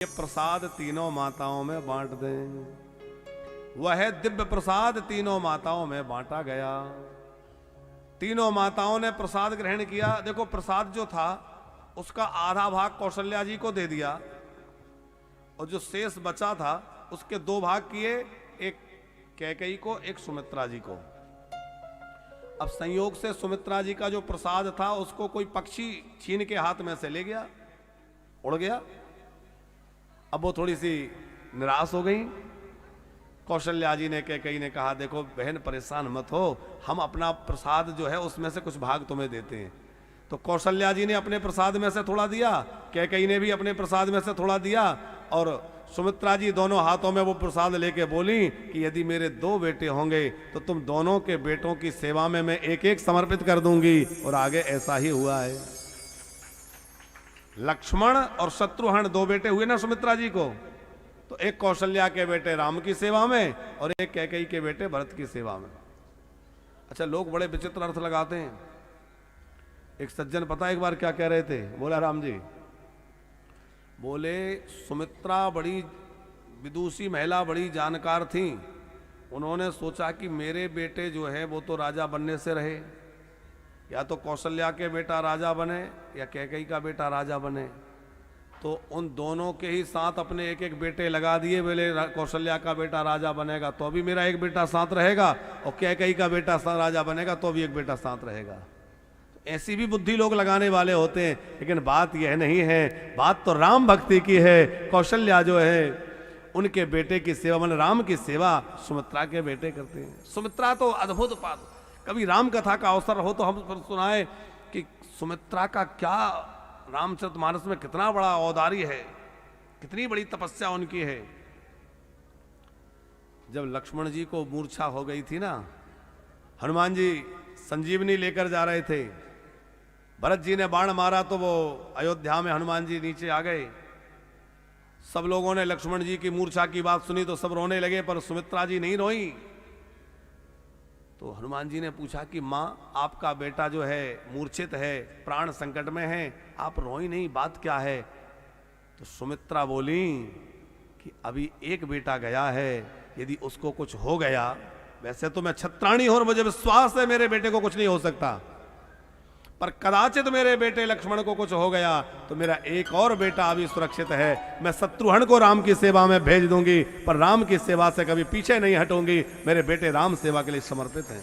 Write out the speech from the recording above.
ये प्रसाद तीनों माताओं में बांट दें। वह दिव्य प्रसाद तीनों माताओं में बांटा गया। तीनों माताओं ने प्रसाद ग्रहण किया। देखो, प्रसाद जो था उसका आधा भाग कौशल्या जी को दे दिया और जो शेष बचा था उसके दो भाग किए, एक कैकेयी को, एक सुमित्रा जी को। अब संयोग से सुमित्रा जी का जो प्रसाद था उसको कोई पक्षी छीन के हाथ में से ले गया, उड़ गया। अब वो थोड़ी सी निराश हो गई। कौशल्या जी ने, कैकेयी ने कहा, देखो बहन परेशान मत हो, हम अपना प्रसाद जो है उसमें से कुछ भाग तुम्हें देते हैं। तो कौशल्या जी ने अपने प्रसाद में से थोड़ा दिया, कैकेयी ने भी अपने प्रसाद में से थोड़ा दिया, और सुमित्रा जी दोनों हाथों में वो प्रसाद लेके बोली कि यदि मेरे दो बेटे होंगे तो तुम दोनों के बेटों की सेवा में मैं एक एक समर्पित कर दूंगी। और आगे ऐसा ही हुआ है। लक्ष्मण और शत्रुघ्न दो बेटे हुए ना सुमित्रा जी को, तो एक कौशल्या के बेटे राम की सेवा में और एक कैकेयी के बेटे भरत की सेवा में। अच्छा, लोग बड़े विचित्र अर्थ लगाते हैं। एक सज्जन पता एक बार क्या कह रहे थे, बोला राम जी, बोले सुमित्रा बड़ी विदुषी महिला, बड़ी जानकार थी, उन्होंने सोचा कि मेरे बेटे जो है वो तो राजा बनने से रहे, या तो कौशल्या के बेटा राजा बने या कैकेयी का बेटा राजा बने। तो उन दोनों के ही साथ अपने एक एक बेटे लगा दिए। बोले कौशल्या का बेटा राजा बनेगा तो अभी मेरा एक बेटा साथ रहेगा, और कैकेयी का बेटा राजा बनेगा तो अभी एक बेटा साथ रहेगा। तो ऐसी भी बुद्धि लोग लगाने वाले होते हैं। लेकिन बात यह नहीं है, बात तो राम भक्ति की है। कौशल्या जो है उनके बेटे की सेवा, मतलब राम की सेवा सुमित्रा के बेटे करते हैं। सुमित्रा तो अद्भुत बात। कभी राम कथा का अवसर हो तो हम सुनाए कि सुमित्रा का क्या रामचरितमानस में कितना बड़ा औदार्य है, कितनी बड़ी तपस्या उनकी है। जब लक्ष्मण जी को मूर्छा हो गई थी ना, हनुमान जी संजीवनी लेकर जा रहे थे, भरत जी ने बाण मारा तो वो अयोध्या में हनुमान जी नीचे आ गए। सब लोगों ने लक्ष्मण जी की मूर्छा की बात सुनी तो सब रोने लगे, पर सुमित्रा जी नहीं रोई। तो हनुमान जी ने पूछा कि माँ, आपका बेटा जो है मूर्छित है, प्राण संकट में है, आप रोई नहीं, बात क्या है? तो सुमित्रा बोली कि अभी एक बेटा गया है, यदि उसको कुछ हो गया, वैसे तो मैं छत्राणी हूं और मुझे विश्वास है मेरे बेटे को कुछ नहीं हो सकता, पर कदाचित मेरे बेटे लक्ष्मण को कुछ हो गया तो मेरा एक और बेटा अभी सुरक्षित है। मैं शत्रुघ्न को राम की सेवा में भेज दूंगी, पर राम की सेवा से कभी पीछे नहीं हटूंगी। मेरे बेटे राम सेवा के लिए समर्पित हैं।